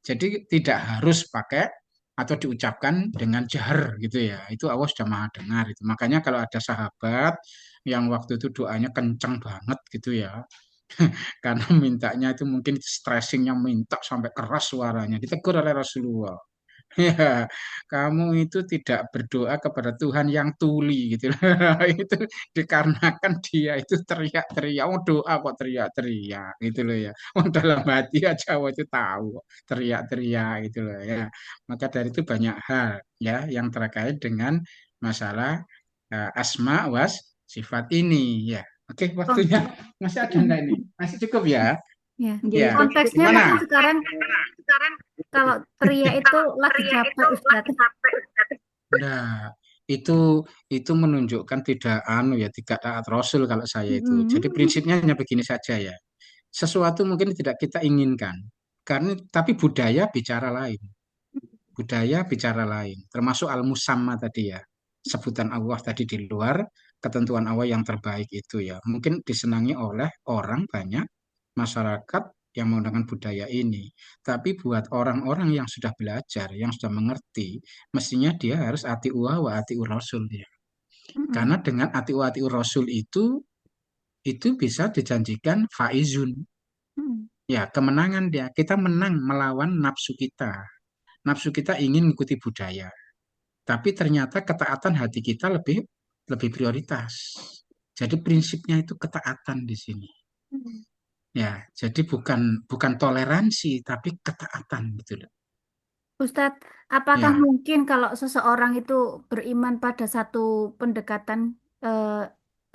Jadi tidak harus pakai atau diucapkan dengan jahar gitu ya. Itu Allah sudah maha dengar itu. Makanya kalau ada sahabat yang waktu itu doanya kencang banget gitu ya. Karena mintanya itu mungkin stressingnya minta sampai keras suaranya. Ditegur oleh Rasulullah. Ya, kamu itu tidak berdoa kepada Tuhan yang tuli gitu. Itu dikarenakan dia itu teriak-teriak. Oh, doa kok teriak-teriak gitu loh ya. Oh, dalam hati aja Allah itu tahu kok, teriak-teriak gitu loh ya. Maka dari itu banyak hal ya yang terkait dengan masalah asma was sifat ini ya. Oke, waktunya masih ada enggak ini? Masih cukup ya? Ya, Ya, konteksnya gimana? mungkin sekarang kalau teriak itu lagi capek Ustaz. Nah, itu menunjukkan tidak ya tidak taat Rasul kalau saya itu. Jadi prinsipnya hanya begini saja ya. Sesuatu mungkin tidak kita inginkan. Karena tapi budaya bicara lain. Budaya bicara lain, termasuk al-musamma tadi ya. Sebutan Allah tadi di luar ketentuan Allah yang terbaik itu ya. Mungkin disenangi oleh orang banyak masyarakat yang menggunakan budaya ini. Tapi buat orang-orang yang sudah belajar, yang sudah mengerti, mestinya dia harus ati'uha wa ati'ur rasul dia. Karena dengan ati'uha ati'ur rasul itu bisa dijanjikan faizun. Ya, kemenangan dia. Kita menang melawan nafsu kita. Nafsu kita ingin mengikuti budaya. Tapi ternyata ketaatan hati kita lebih lebih prioritas. Jadi prinsipnya itu ketaatan di sini. Ya, jadi bukan toleransi tapi ketaatan gitu loh. Ustadz, apakah Ya, mungkin kalau seseorang itu beriman pada satu pendekatan,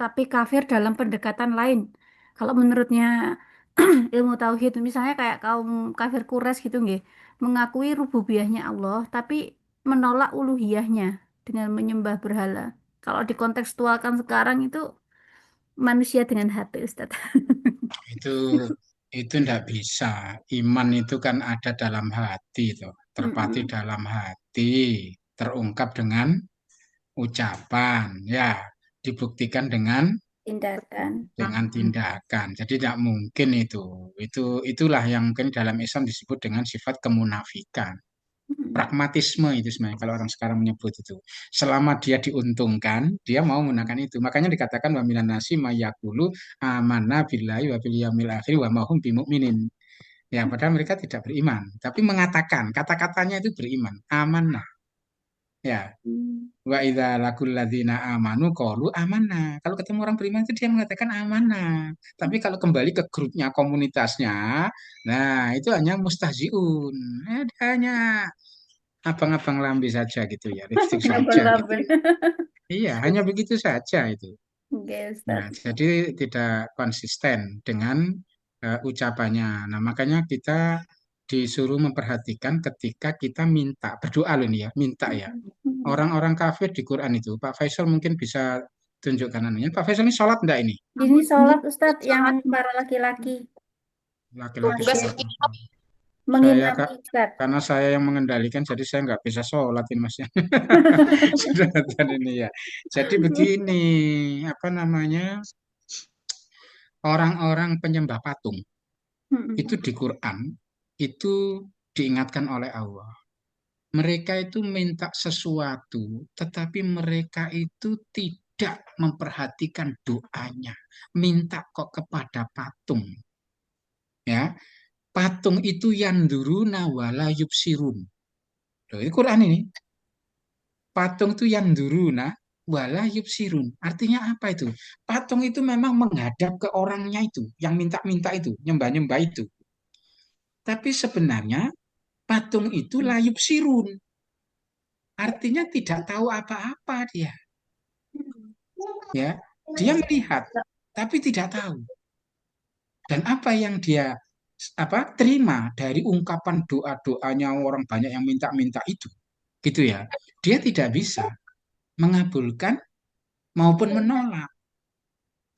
tapi kafir dalam pendekatan lain? Kalau menurutnya ilmu tauhid, misalnya kayak kaum kafir Quraisy gitu nggih, mengakui rububiyahnya Allah tapi menolak uluhiyahnya dengan menyembah berhala. Kalau dikontekstualkan sekarang itu manusia dengan hati, Ustadz. Itu itu ndak bisa. Iman itu kan ada dalam hati itu, terpati Mm-mm. dalam hati, terungkap dengan ucapan, ya, dibuktikan Tindakan. tindakan. Jadi tidak mungkin itu. Itulah yang mungkin dalam Islam disebut dengan sifat kemunafikan. Mm-mm. Pragmatisme itu sebenarnya kalau orang sekarang menyebut itu. Selama dia diuntungkan, dia mau menggunakan itu. Makanya dikatakan wa minan nasi mayaqulu amanna billahi wa bil yaumil akhir wa ma hum bimumin. Ya, padahal mereka tidak beriman, tapi mengatakan kata-katanya itu beriman, amanah. Ya, wa idza laqul ladzina amanu qalu amanah. Kalau ketemu orang beriman itu dia mengatakan amanah. Tapi kalau kembali ke grupnya, komunitasnya, nah itu hanya mustahziun. Hanya abang-abang lambe saja gitu ya, lipstick saja gitu. Abang-abang. Iya, hanya begitu saja itu. Oke, Nah, Ustadz. jadi tidak konsisten dengan ucapannya. Nah, makanya kita disuruh memperhatikan ketika kita minta, berdoa loh nih ya, minta ya. Mm-mm. Orang-orang kafir di Quran itu, Pak Faisal mungkin bisa tunjukkan anunya. Pak Faisal ini sholat enggak ini? Ini sholat Ustadz yang para laki-laki Laki-laki Tugas sholat. Saya mengimami Kak, Ustadz. karena saya yang mengendalikan, jadi saya nggak bisa sholat ini Mas. Sudah tadi ini ya. Jadi begini, apa namanya, orang-orang penyembah patung Mm-mm. itu di Quran itu diingatkan oleh Allah. Mereka itu minta sesuatu, tetapi mereka itu tidak memperhatikan doanya. Minta kok kepada patung, ya. Patung itu yanduruna wala yubsirun. Loh, ini Quran ini. Patung itu yanduruna wala yubsirun. Artinya apa itu? Patung itu memang menghadap ke orangnya itu, yang minta-minta itu, nyembah-nyembah itu. Tapi sebenarnya patung itu layub sirun. Artinya tidak tahu apa-apa dia. Ya, dia melihat tapi tidak tahu. Dan apa yang dia terima dari ungkapan doa-doanya orang banyak yang minta-minta itu, gitu ya. Dia tidak bisa mengabulkan maupun menolak.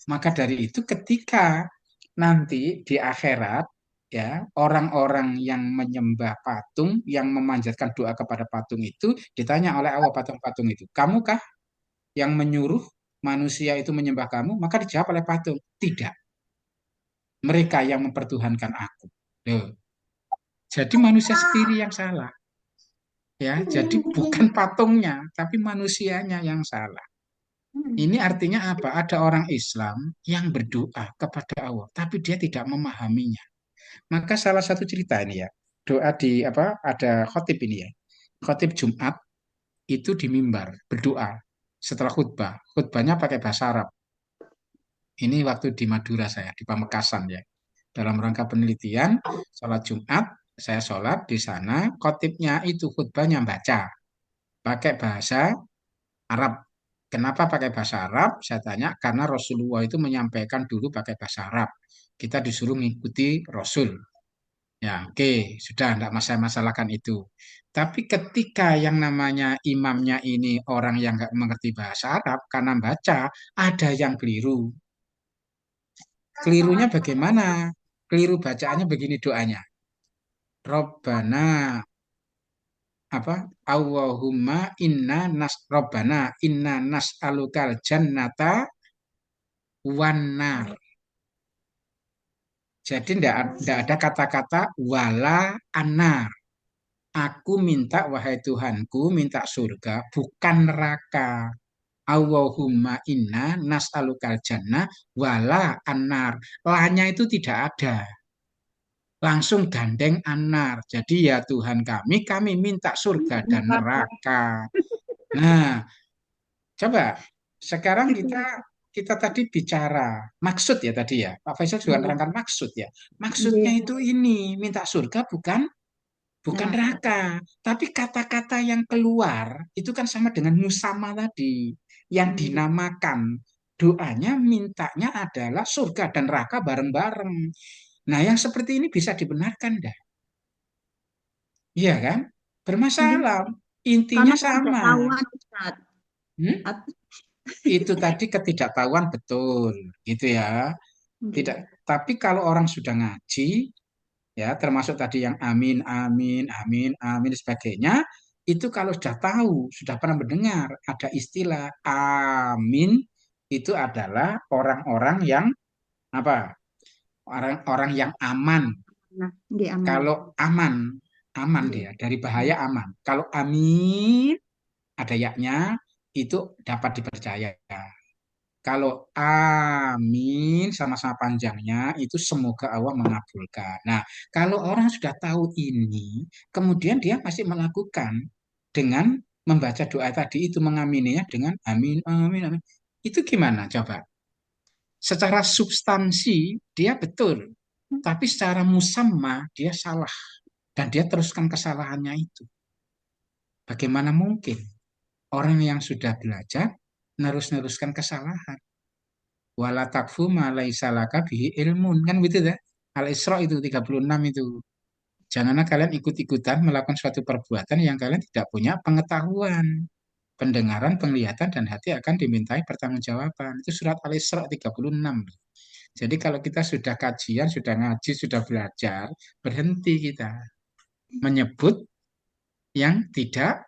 Maka dari itu ketika nanti di akhirat ya orang-orang yang menyembah patung, yang memanjatkan doa kepada patung itu ditanya oleh Allah patung-patung itu, "Kamukah yang menyuruh manusia itu menyembah kamu?" Maka dijawab oleh patung, "Tidak. Mereka yang mempertuhankan aku." Loh, jadi manusia sendiri yang salah. Ya, jadi bukan patungnya, tapi manusianya yang salah. Ini artinya apa? Ada orang Islam yang berdoa kepada Allah, tapi dia tidak memahaminya. Maka salah satu cerita ini ya, doa di apa? Ada khotib ini ya. Khotib Jumat itu di mimbar berdoa setelah khutbah. Khutbahnya pakai bahasa Arab. Ini waktu di Madura saya, di Pamekasan ya. Dalam rangka penelitian, sholat Jumat, saya sholat di sana, khotibnya itu khutbahnya baca pakai bahasa Arab. Kenapa pakai bahasa Arab? Saya tanya, karena Rasulullah itu menyampaikan dulu pakai bahasa Arab. Kita disuruh mengikuti Rasul. Ya, oke, sudah tidak masalah-masalahkan itu. Tapi ketika yang namanya imamnya ini orang yang nggak mengerti bahasa Arab, karena baca, ada yang keliru. Kelirunya bagaimana? Keliru bacaannya begini doanya. Robbana apa? Allahumma inna nas Robbana inna nas'alukal jannata wan nar. Jadi tidak ada kata-kata wala anar. Aku minta, wahai Tuhanku, minta surga, bukan neraka. Allahumma inna nas'alukal jannah wala anar. Lanya itu tidak ada. Langsung gandeng anar. Jadi ya Tuhan kami minta surga dan neraka. Nah, coba sekarang kita tadi bicara maksud ya tadi ya. Pak Faisal juga menerangkan maksud ya. Maksudnya Iya. itu ini minta surga bukan Nah, neraka, tapi kata-kata yang keluar itu kan sama dengan musama tadi, yang dinamakan doanya mintanya adalah surga dan neraka bareng-bareng. Nah, yang seperti ini bisa dibenarkan dah. Iya kan? Mungkin Bermasalah. Intinya karena sama. ketidaktahuan, Ustaz. Hmm? Atau Itu tadi ketidaktahuan betul, gitu ya. Tidak, tapi kalau orang sudah ngaji, ya termasuk tadi yang amin, amin, amin, amin sebagainya, itu kalau sudah tahu, sudah pernah mendengar ada istilah amin, itu adalah orang-orang yang apa? Orang-orang yang aman. nah, nggih aman. Kalau aman, aman Nggih. dia dari bahaya aman. Kalau amin ada yaknya itu dapat dipercaya. Kalau amin sama-sama panjangnya itu semoga Allah mengabulkan. Nah, kalau orang sudah tahu ini, kemudian dia masih melakukan dengan membaca doa tadi itu mengamininya dengan amin, amin, amin. Itu gimana coba? Secara substansi dia betul, tapi secara musamma dia salah dan dia teruskan kesalahannya itu. Bagaimana mungkin orang yang sudah belajar nerus-neruskan kesalahan? Wala takfu ma laisa laka bihi ilmun kan gitu ya. Al-Isra itu 36 itu. Janganlah kalian ikut-ikutan melakukan suatu perbuatan yang kalian tidak punya pengetahuan, pendengaran, penglihatan dan hati akan dimintai pertanggungjawaban. Itu surat Al-Isra 36. Jadi kalau kita sudah kajian, sudah ngaji, sudah belajar, berhenti kita menyebut yang tidak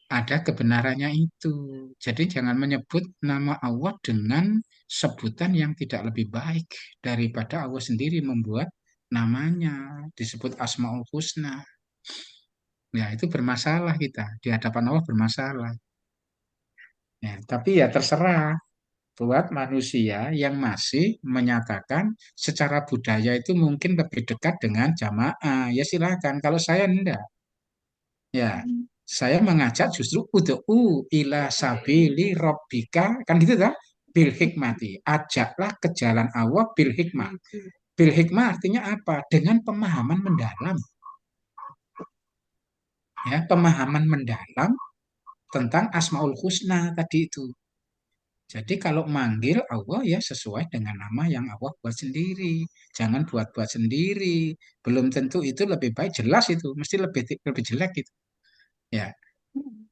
ada kebenarannya itu. Jadi jangan menyebut nama Allah dengan sebutan yang tidak lebih baik daripada Allah sendiri membuat namanya disebut Asmaul Husna. Ya, itu bermasalah kita. Di hadapan Allah bermasalah. Ya, tapi ya terserah buat manusia yang masih menyatakan secara budaya itu mungkin lebih dekat dengan jamaah. Ya silakan. Kalau saya enggak. Ya, saya mengajak justru ud'u ila sabili rabbika kan gitu kan? Bil hikmati. Ajaklah ke jalan Allah bil hikmah. Bil hikmah artinya apa? Dengan pemahaman mendalam. Ya, pemahaman mendalam tentang Asmaul Husna tadi itu. Jadi kalau manggil Allah ya sesuai dengan nama yang Allah buat sendiri. Jangan buat-buat sendiri. Belum tentu itu lebih baik. Jelas itu. Mesti lebih jelek itu. Ya,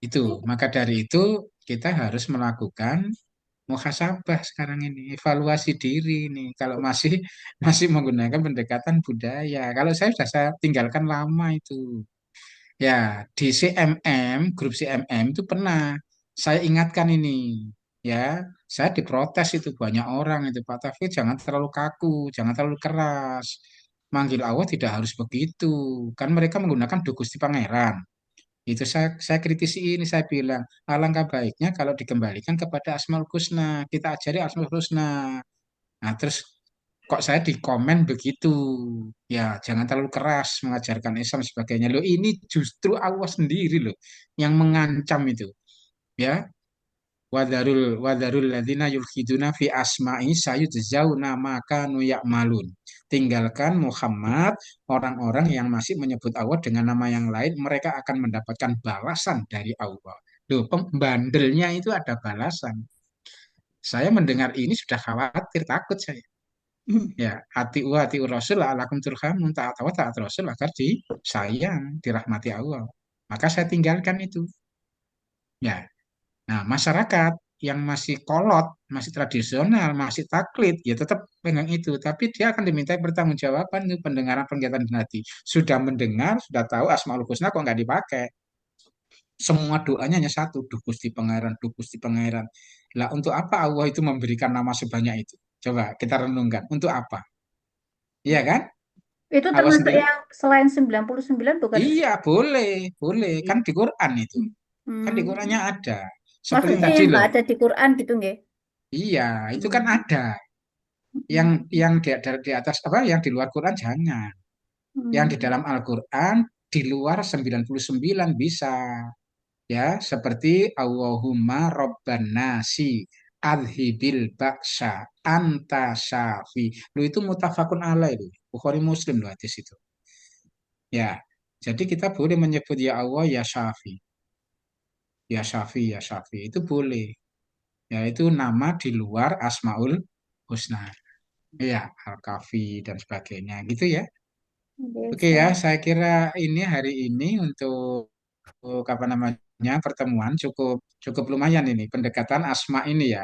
itu. Maka dari itu kita harus melakukan muhasabah sekarang ini, evaluasi diri nih. Kalau masih masih menggunakan pendekatan budaya. Kalau saya tinggalkan lama itu. Ya, di CMM, grup CMM itu pernah saya ingatkan ini. Ya, saya diprotes itu banyak orang itu Pak Taufik jangan terlalu kaku, jangan terlalu keras. Manggil Allah tidak harus begitu. Kan mereka menggunakan Dukusti Pangeran. Itu saya kritisi ini, saya bilang, alangkah baiknya kalau dikembalikan kepada Asmaul Husna. Kita ajari Asmaul Husna. Nah, terus kok saya di komen begitu? Ya, jangan terlalu keras mengajarkan Islam sebagainya. Loh, ini justru Allah sendiri loh yang mengancam itu. Ya, wadarul ladzina yulhiduna fi asma'i sayujzauna ma kanu ya'malun. Tinggalkan Muhammad, orang-orang yang masih menyebut Allah dengan nama yang lain, mereka akan mendapatkan balasan dari Allah. Loh, pembandelnya itu ada balasan. Saya mendengar ini sudah khawatir, takut saya. Ya, hati Rasul alakum turhamun taat Allah taat Rasul agar disayang, dirahmati Allah. Maka saya tinggalkan itu. Ya, nah, masyarakat yang masih kolot, masih tradisional, masih taklid, ya tetap pegang itu. Tapi dia akan diminta pertanggungjawaban itu pendengaran penglihatan dan hati. Sudah mendengar, sudah tahu Asmaul Husna kok nggak dipakai. Semua doanya hanya satu, Duh Gusti Pangeran, Duh Gusti Pangeran. Lah untuk apa Allah itu memberikan nama sebanyak itu? Coba kita renungkan. Untuk apa? Iya kan? Itu Allah termasuk sendiri. yang selain 99 bukan? Iya, boleh, boleh. Kan di Quran itu. Kan di Hmm. Qurannya ada. Seperti Maksudnya tadi yang nggak loh. ada di Quran gitu nggih? Iya, itu kan ada. Yang di atas apa yang di luar Quran jangan. Yang di Hmm. dalam Al-Qur'an di luar 99 bisa. Ya, seperti Allahumma Rabban nasi adhibil baksa anta syafi. Lu itu mutafakun alaih itu. Bukhari Muslim loh hadis itu. Ya, jadi kita boleh menyebut ya Allah ya Syafi. Ya Syafi, ya Syafi. Itu boleh. Ya, itu nama di luar Asmaul Husna. Iya, Al-Kafi dan sebagainya gitu ya. Oke, Oke ya, Ustaz. saya kira ini hari ini untuk apa namanya pertemuan cukup cukup lumayan ini pendekatan asma ini ya.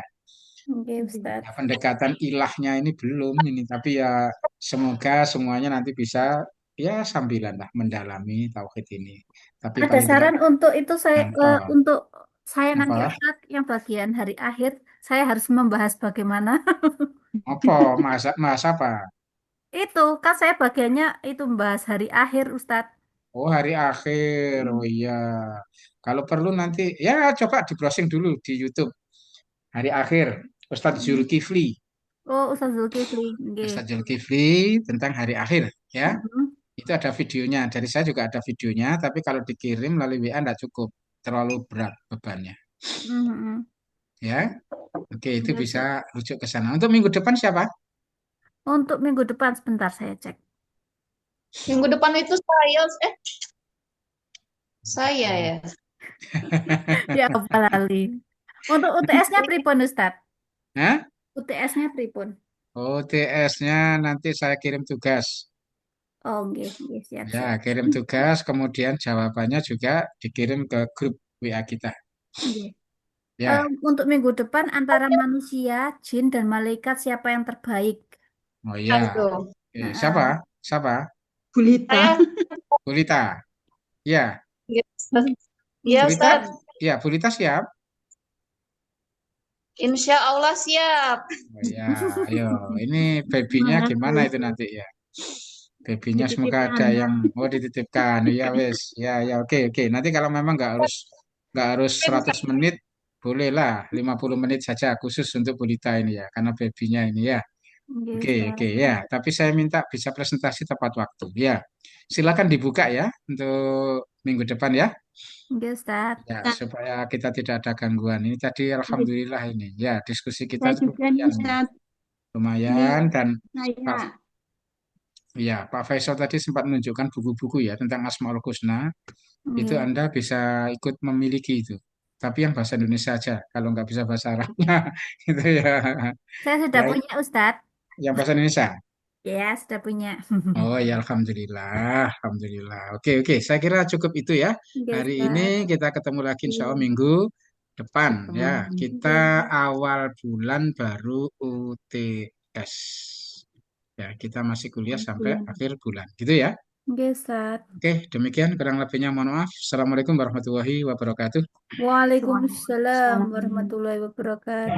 Oke, Ustaz. Ya, pendekatan ilahnya ini belum ini, tapi ya semoga semuanya nanti bisa ya sambilan lah mendalami tauhid ini. Tapi Ada paling tidak saran untuk itu apa untuk saya nanti apa Ustaz yang bagian hari akhir saya harus membahas bagaimana apa masa apa? itu kan saya bagiannya itu membahas hari akhir Ustadz. Oh hari akhir, oh iya. Kalau perlu nanti ya coba di browsing dulu di YouTube hari akhir Ustadz Zulkifli. Oh Ustadz Zulkifli, nggih. Ustadz Zulkifli tentang hari akhir ya. Mhm. Itu ada videonya. Dari saya juga ada videonya, tapi kalau dikirim melalui WA tidak cukup, terlalu berat bebannya. Mhm. Ya, oke itu Ya, bisa Ustadz. rujuk ke sana. Untuk minggu depan siapa? Untuk minggu depan sebentar saya cek. Minggu depan itu saya ya. Ya apa lali. Untuk UTS-nya pripun Ustadz? Hah? UTS-nya pripun? OTS-nya nanti saya kirim tugas. Oh nggih, nggih Ya, siap-siap. kirim tugas, kemudian jawabannya juga dikirim ke grup WA kita. Nggih. Ya, Untuk minggu depan antara manusia, jin dan malaikat siapa yang terbaik? oh ya. Aduh. Oke, siapa? Nah, Siapa? Gulita. Saya Bulita. Ya, Iya, Bulita. Ustaz. Ya, Bulita siap. Insya Allah siap. Oh ya, ayo. Ini babynya Semangat gimana itu terus. nanti ya? Babynya semoga ada Dititipkan. yang mau dititipkan. Ya wes, ya ya oke oke. Nanti kalau memang nggak harus 100 menit, bolehlah 50 menit saja khusus untuk Bulita ini ya, karena babynya ini ya. nggih Oke oke Ustadz. ya. Tapi saya minta bisa presentasi tepat waktu ya. Silakan dibuka ya untuk minggu depan ya. Nggih Ustadz. Ya, supaya kita tidak ada gangguan. Ini tadi alhamdulillah ini. Ya, diskusi kita Saya cukup juga nih lumayan ini. Ustaz. Ini Lumayan dan saya Pak ya, Pak Faisal tadi sempat menunjukkan buku-buku ya tentang Asmaul Husna. Itu Nggih. Anda bisa ikut memiliki itu. Tapi yang bahasa Indonesia aja, kalau nggak bisa bahasa Arabnya, gitu ya. Saya sudah Ya, punya Ustadz. yang bahasa Indonesia. Ya, sudah punya. Oh ya, alhamdulillah, alhamdulillah. Oke, oke. Saya kira cukup itu ya. Nggih Hari ini Ustadz. kita ketemu lagi insya Allah iya, minggu depan ya. Kita Nggih. awal bulan baru UTS. Ya, kita masih kuliah sampai bulan. akhir bulan. Gitu ya. Nggih Ustadz. Oke, demikian kurang lebihnya mohon maaf. Assalamualaikum warahmatullahi wabarakatuh. Waalaikumsalam Waalaikumsalam. warahmatullahi wabarakatuh.